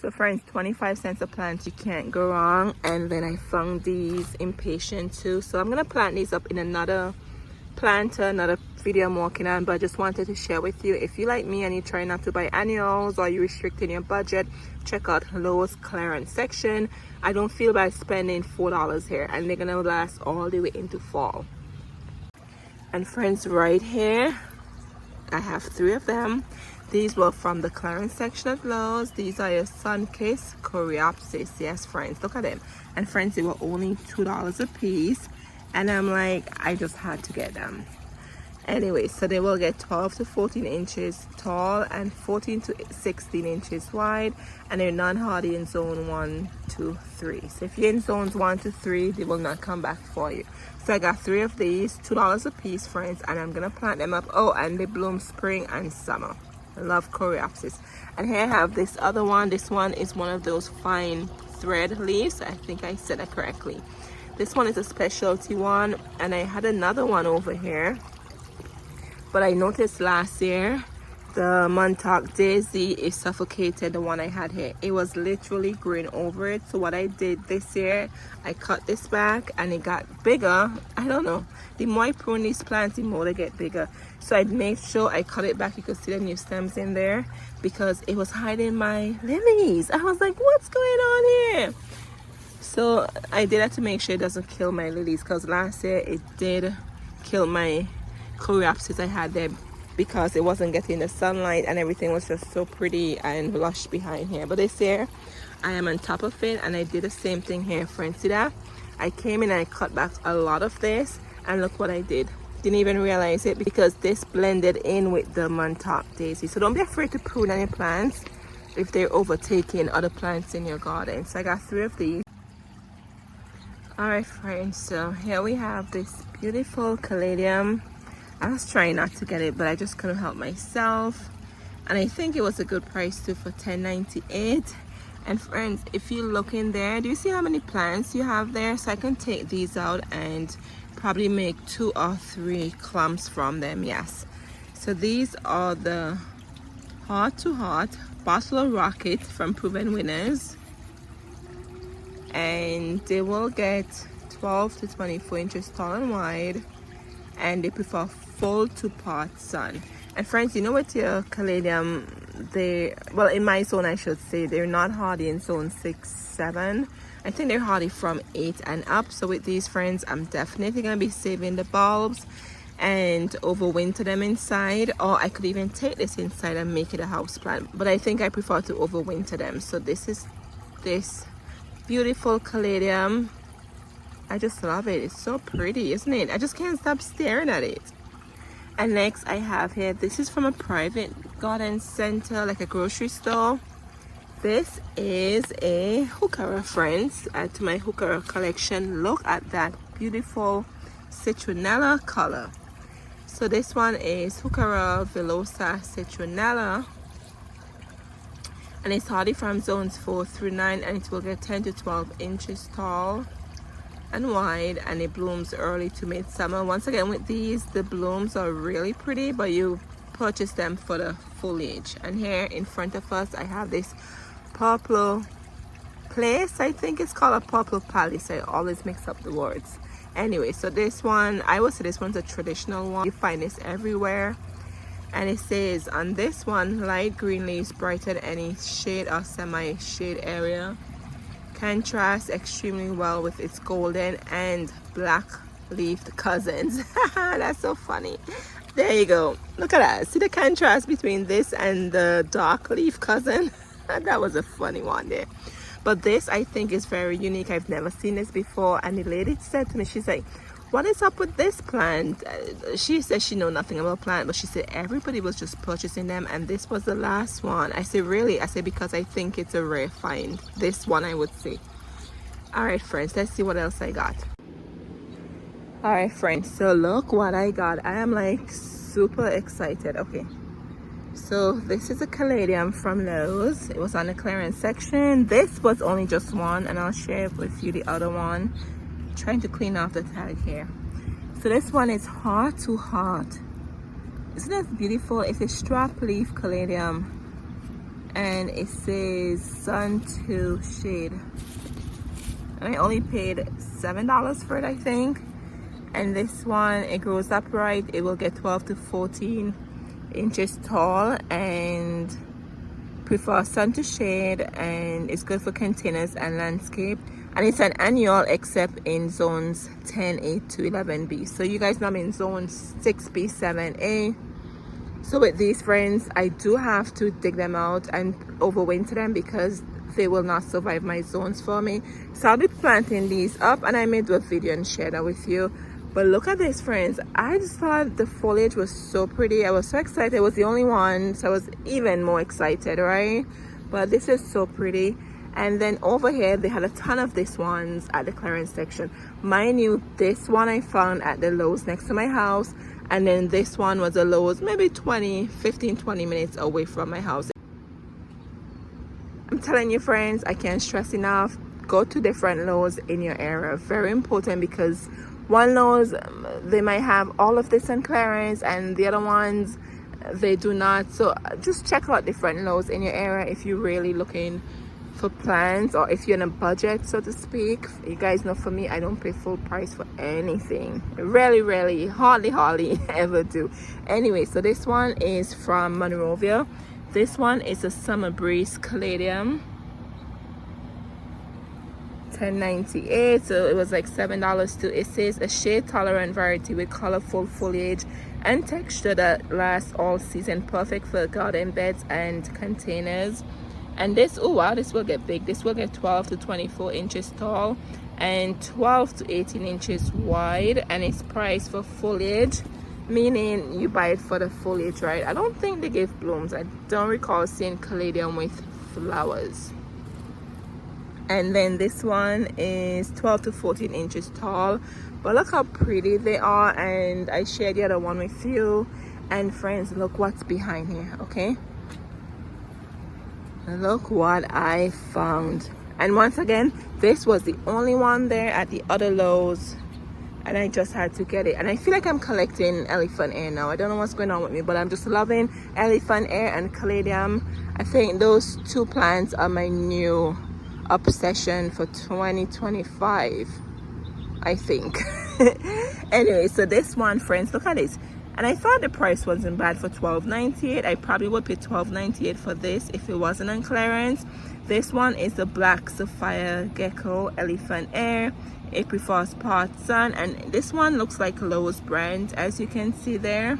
So friends, 25 cents a plant, you can't go wrong. And then I found these impatient too, so I'm gonna plant these up in another planter, another video I'm working on, but I just wanted to share with you. If you like me and you try not to buy annuals or you restricting your budget, check out Lowe's clearance section. I don't feel bad spending $4 here, and they're gonna last all the way into fall. And friends, right here I have 3 of them. These were from the clearance section at Lowe's. These are your sun-kissed Coreopsis. Yes friends, look at them. And friends, they were only $2 a piece, and I'm like, I just had to get them. Anyway, so they will get 12 to 14 inches tall and 14 to 16 inches wide, and they're non-hardy in zone 1 to 3. So if you're in zones 1 to 3, they will not come back for you. So I got 3 of these, $2 a piece friends, and I'm gonna plant them up. Oh, and they bloom spring and summer. I love Coreopsis. And here I have this other one. This one is one of those fine thread leaves. I think I said that correctly. This one is a specialty one, and I had another one over here, but I noticed last year the Montauk daisy is suffocated, the one I had here. It was literally green over it. So what I did this year, I cut this back and it got bigger. I don't know, the more I prune these plants, the more they get bigger. So I made sure I cut it back. You could see the new stems in there because it was hiding my lilies. I was like, what's going on here? So I did that to make sure it doesn't kill my lilies, because last year it did kill my Coreopsis I had there because it wasn't getting the sunlight and everything was just so pretty and lush behind here. But this year I am on top of it, and I did the same thing here friends. See that? I came in and I cut back a lot of this, and look what I did. Didn't even realize it because this blended in with the Montauk daisy. So don't be afraid to prune any plants if they're overtaking other plants in your garden. So I got 3 of these. Alright friends, so here we have this beautiful caladium. I was trying not to get it, but I just couldn't help myself, and I think it was a good price too for $10.98. And friends, if you look in there, do you see how many plants you have there? So I can take these out and probably make 2 or 3 clumps from them. Yes, so these are the Heart to Heart Bottle Rocket from Proven Winners, and they will get 12 to 24 inches tall and wide, and they prefer full to part sun. And friends, you know, with your caladium, they, well, in my zone I should say, they're not hardy in zone 6, 7. I think they're hardy from 8 and up. So with these friends, I'm definitely gonna be saving the bulbs and overwinter them inside, or I could even take this inside and make it a house plant, but I think I prefer to overwinter them. So this is this beautiful caladium. I just love it. It's so pretty, isn't it? I just can't stop staring at it. And next I have here, this is from a private garden center, like a grocery store. This is a heuchera friends. Add to my heuchera collection. Look at that beautiful citronella color. So this one is Heuchera villosa citronella, and it's hardy from zones 4 through 9, and it will get 10 to 12 inches tall and wide, and it blooms early to midsummer. Once again, with these, the blooms are really pretty, but you purchase them for the foliage. And here in front of us I have this purple place. I think it's called a purple palace. I always mix up the words. Anyway, so this one, I would say this one's a traditional one. You find this everywhere, and it says on this one, light green leaves brighten any shade or semi-shade area, contrasts extremely well with its golden and black leafed cousins. That's so funny. There you go, look at that. See the contrast between this and the dark leaf cousin? That was a funny one there. But this I think is very unique. I've never seen this before, and the lady said to me, she's like, what is up with this plant? She said she know nothing about plant, but she said everybody was just purchasing them, and this was the last one. I said, really? I said, because I think it's a rare find, this one, I would say. All right friends, let's see what else I got. All right friends, so look what I got. I am like super excited. Okay, so this is a caladium from Lowe's. It was on the clearance section. This was only just one, and I'll share with you the other one. Trying to clean off the tag here. So this one is Heart to Heart. Isn't that beautiful? It's a strap leaf caladium, and it says sun to shade, and I only paid $7 for it, I think. And this one, it grows upright. It will get 12 to 14 inches tall and prefer sun to shade, and it's good for containers and landscape. And it's an annual except in zones 10A to 11B. So you guys know I'm in zones 6B, 7A. So with these friends, I do have to dig them out and overwinter them because they will not survive my zones for me. So I'll be planting these up, and I may do a video and share that with you. But look at this, friends. I just thought the foliage was so pretty. I was so excited. It was the only one, so I was even more excited, right? But this is so pretty. And then over here, they had a ton of these ones at the clearance section. Mind you, this one I found at the Lowe's next to my house. And then this one was a Lowe's maybe 15-20 minutes away from my house. I'm telling you, friends, I can't stress enough. Go to different Lowe's in your area. Very important, because one Lowe's, they might have all of this on clearance, and the other ones, they do not. So just check out different Lowe's in your area if you're really looking for plants, or if you're in a budget, so to speak. You guys know, for me, I don't pay full price for anything. Rarely, hardly ever do. Anyway, so this one is from Monrovia. This one is a summer breeze caladium, $10.98, so it was like $7 too. It says a shade tolerant variety with colorful foliage and texture that lasts all season, perfect for garden beds and containers. And this, oh wow, this will get big. This will get 12 to 24 inches tall and 12 to 18 inches wide, and it's priced for foliage, meaning you buy it for the foliage, right? I don't think they give blooms. I don't recall seeing caladium with flowers. And then this one is 12 to 14 inches tall, but look how pretty they are. And I shared the other one with you. And friends, look what's behind here, okay? Look what I found. And once again, this was the only one there at the other Lowe's, and I just had to get it. And I feel like I'm collecting elephant ear now. I don't know what's going on with me, but I'm just loving elephant ear and caladium. I think those two plants are my new obsession for 2025, I think. Anyway, so this one, friends, look at this. And I thought the price wasn't bad for $12.98. I probably would pay $12.98 for this if it wasn't on clearance. This one is the black sapphire gecko elephant ear. It prefers part sun, and this one looks like Lowe's brand, as you can see there.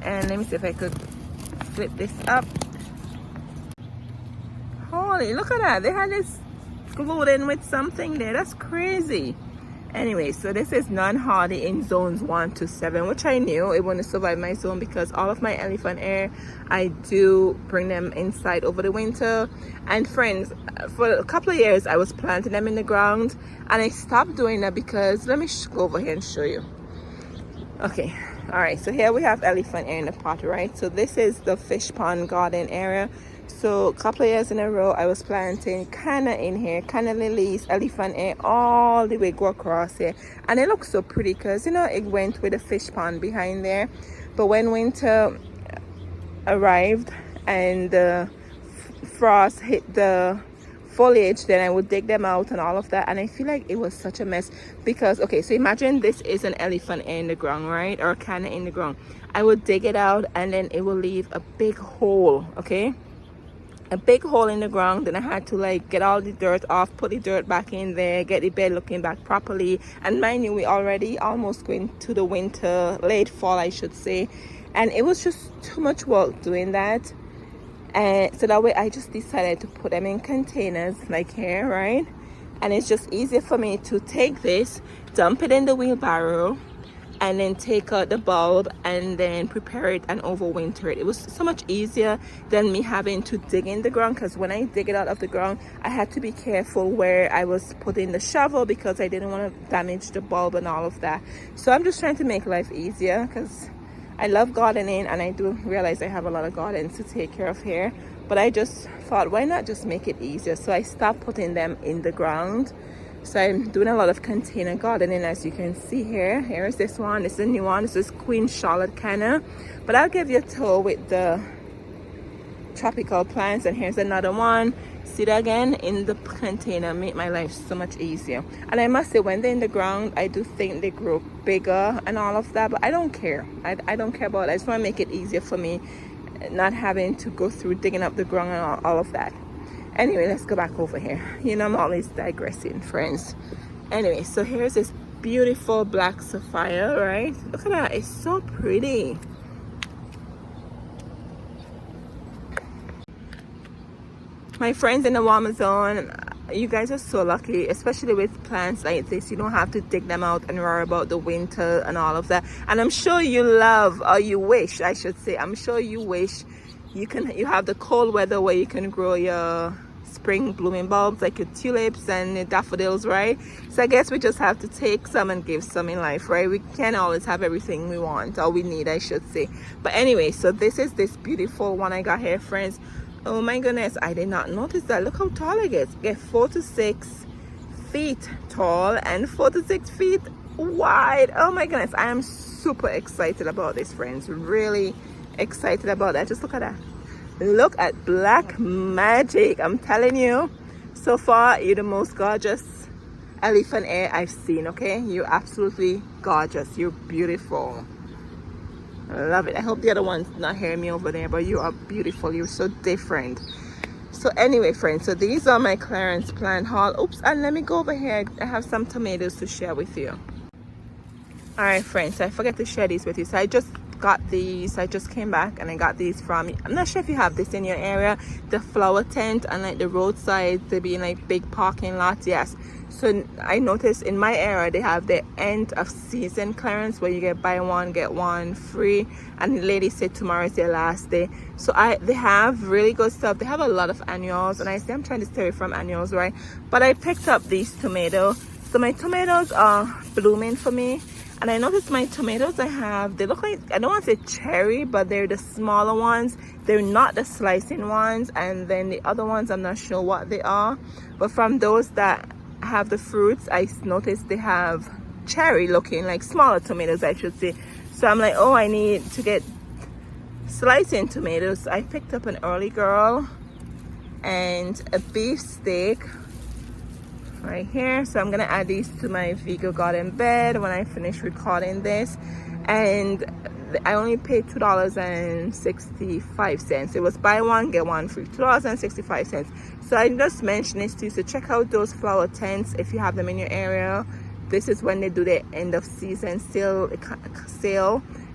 And let me see if I could flip this up. Holy, look at that. They had this glued in with something there. That's crazy. Anyway, so this is non-hardy in zones 1 to 7, which I knew it wouldn't survive my zone, because all of my elephant ear, I do bring them inside over the winter. And friends, for a couple of years I was planting them in the ground, and I stopped doing that because, let me go over here and show you. Okay, all right, so here we have elephant ear in the pot, right? So this is the fish pond garden area. So a couple of years in a row, I was planting canna in here, canna lilies, elephant ear, all the way go across here. And it looks so pretty because, you know, it went with the fish pond behind there. But when winter arrived and the frost hit the foliage, then I would dig them out and all of that. And I feel like it was such a mess because, okay, so imagine this is an elephant ear in the ground, right? Or a canna in the ground. I would dig it out, and then it will leave a big hole, okay? A big hole in the ground. Then I had to like get all the dirt off, put the dirt back in there, get the bed looking back properly. And mind you, we already almost going to the winter, late fall I should say, and it was just too much work doing that. And so that way I just decided to put them in containers like here, right? And it's just easier for me to take this, dump it in the wheelbarrow, and then take out the bulb and then prepare it and overwinter it. It was so much easier than me having to dig in the ground, because when I dig it out of the ground, I had to be careful where I was putting the shovel because I didn't want to damage the bulb and all of that. So I'm just trying to make life easier because I love gardening, and I do realize I have a lot of gardens to take care of here. But I just thought, why not just make it easier? So I stopped putting them in the ground. So I'm doing a lot of container gardening, as you can see here. Here's this one. This is a new one. This is Queen Charlotte canna. But I'll give you a tour with the tropical plants. And here's another one. See that again in the container, make my life so much easier. And I must say, when they're in the ground, I do think they grow bigger and all of that, but I don't care. I don't care about it. I just want to make it easier for me, not having to go through digging up the ground and all of that. Anyway, let's go back over here. You know, I'm always digressing, friends. Anyway, so here's this beautiful black sapphire, right? Look at that, it's so pretty. My friends in the warmer zone, you guys are so lucky, especially with plants like this. You don't have to dig them out and worry about the winter and all of that. And I'm sure you love, or you wish, I should say, I'm sure you wish you have the cold weather where you can grow your spring blooming bulbs like your tulips and your daffodils, right? So I guess we just have to take some and give some in life, right? We can't always have everything we want, or we need, I should say. But anyway, so this is this beautiful one I got here, friends. Oh my goodness, I did not notice that. Look how tall it gets. Get 4 to 6 feet tall and 4 to 6 feet wide. Oh my goodness, I am super excited about this, friends. Really excited about that. Just look at that. Look at black magic. I'm telling you, so far you're the most gorgeous elephant ear I've seen. Okay, you're absolutely gorgeous. You're beautiful. I love it. I hope the other one's not hearing me over there, but you are beautiful. You're so different. So anyway, friends, so these are my clearance plant haul. Oops, and let me go over here. I have some tomatoes to share with you. All right, friends, I forgot to share these with you. So I just got these. I just came back and I got these from, I'm not sure if you have this in your area, the flower tent and like the roadside, they be in like big parking lots. Yes. So I noticed in my area they have the end of season clearance where you get buy one get one free, and the lady said tomorrow is their last day. So they have really good stuff. They have a lot of annuals, and I say I'm trying to stay away from annuals, right? But I picked up these tomatoes. So my tomatoes are blooming for me, and I noticed my tomatoes I have, they look like, I don't want to say cherry, but they're the smaller ones. They're not the slicing ones, and then the other ones I'm not sure what they are. But from those that have the fruits, I noticed they have cherry looking, like smaller tomatoes I should say. So I'm like, oh, I need to get slicing tomatoes. I picked up an early girl and a beef steak right here. So I'm gonna add these to my Vigo garden bed when I finish recording this. And I only paid $2.65. It was buy one get one free, $2.65. So I just mentioned this to you. So check out those flower tents if you have them in your area. This is when they do the end of season sale.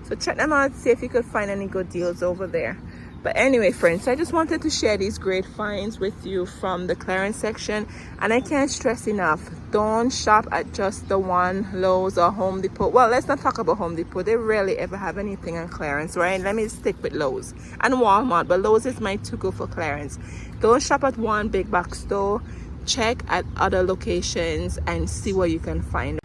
So check them out, see if you could find any good deals over there. But anyway, friends, I just wanted to share these great finds with you from the clearance section. And I can't stress enough, don't shop at just the one Lowe's or Home Depot. Well, let's not talk about Home Depot. They rarely ever have anything on clearance, right? Let me stick with Lowe's and Walmart, but Lowe's is my to-go for clearance. Don't shop at one big box store. Check at other locations and see what you can find.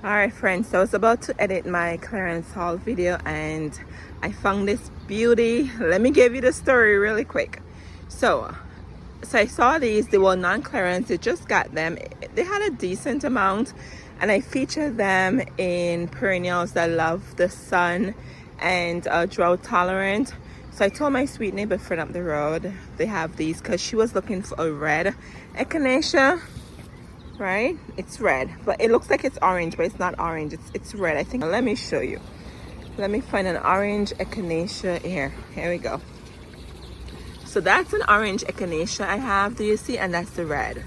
All right, friends, so I was about to edit my clearance haul video and I found this beauty. Let me give you the story really quick. So I saw these. They were non-clearance. I just got them. They had a decent amount, and I featured them in perennials that love the sun and drought tolerant. So I told my sweet neighbor friend up the road they have these because she was looking for a red echinacea. Right, it's red, but it looks like it's orange, but it's not orange. It's red, I think. Let me show you. Let me find an orange echinacea here. Here we go. So that's an orange echinacea I have. Do you see? And that's the red.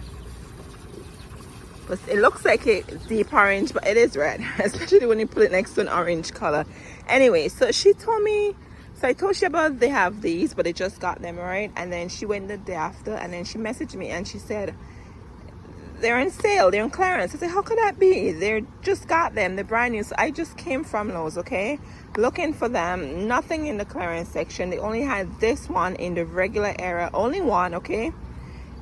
But it looks like a deep orange, but it is red, especially when you put it next to an orange color. Anyway, so she told me. So I told you about they have these, but they just got them, right? And then she went the day after, and then she messaged me and she said, they're on sale, they're on clearance. I said, how could that be? They just got them, they're brand new. So I just came from Lowe's, okay, looking for them. Nothing in the clearance section. They only had this one in the regular area, only one, okay.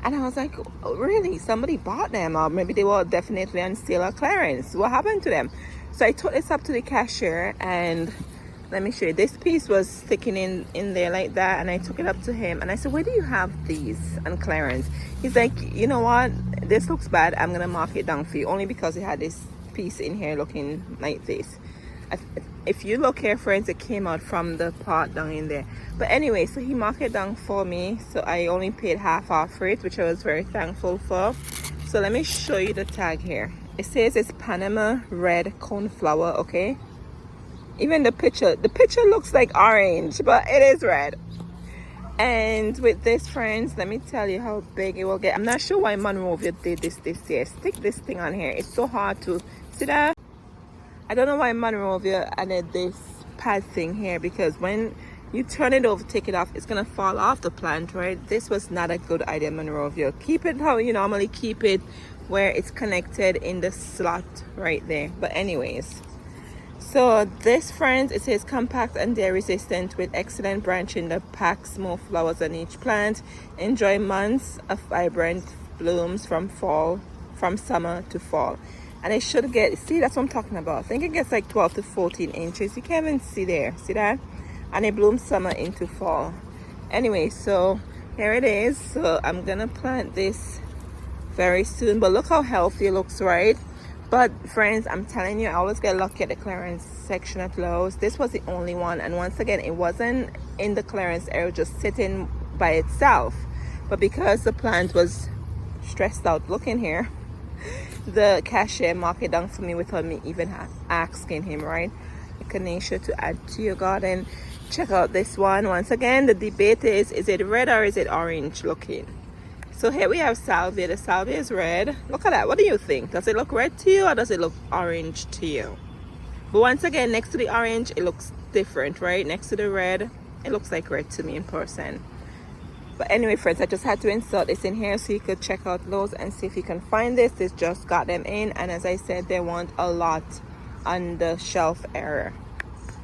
And I was like, oh, really? Somebody bought them, or maybe they were definitely on sale or clearance. What happened to them? So I took this up to the cashier, and let me show you. This piece was sticking in there like that, and I took it up to him and I said, where do you have these on clearance? He's like, you know what, this looks bad, I'm gonna mark it down for you, only because it had this piece in here looking like this. If you look here, friends, it came out from the part down in there. But anyway, so he marked it down for me, so I only paid half off for it, which I was very thankful for. So let me show you the tag here. It says it's Panama red coneflower. Okay, even the picture looks like orange, but it is red. And with this, friends, let me tell you how big it will get. I'm not sure why Monrovia did this year. Stick this thing on here. It's so hard to see that. I don't know why Monrovia added this pad thing here, because when you turn it over, take it off, it's gonna fall off the plant, right? This was not a good idea, Monrovia. Keep it how you normally keep it, where it's connected in the slot right there. But anyways, so this, friends, it says compact and deer resistant with excellent branching that packs more flowers on each plant. Enjoy months of vibrant blooms from summer to fall. And it should get, see, that's what I'm talking about. I think it gets like 12 to 14 inches. You can't even see there, see that? And it blooms summer into fall. Anyway, so here it is. So I'm gonna plant this very soon, but look how healthy it looks, right? But friends, I'm telling you, I always get lucky at the clearance section at Lowe's. This was the only one, and once again, it wasn't in the clearance area, just sitting by itself. But because the plant was stressed out looking here, the cashier marked it down for me without me even asking him, right? Echinacea to add to your garden. Check out this one. Once again, the debate is it red or is it orange looking? So here we have salvia. The salvia is red. Look at that. What do you think? Does it look red to you or does it look orange to you? But once again, next to the orange, it looks different, right? Next to the red, it looks like red to me in person. But anyway, friends, I just had to insert this in here so you could check out Lowe's and see if you can find this. This just got them in, and as I said, they want a lot on the shelf area.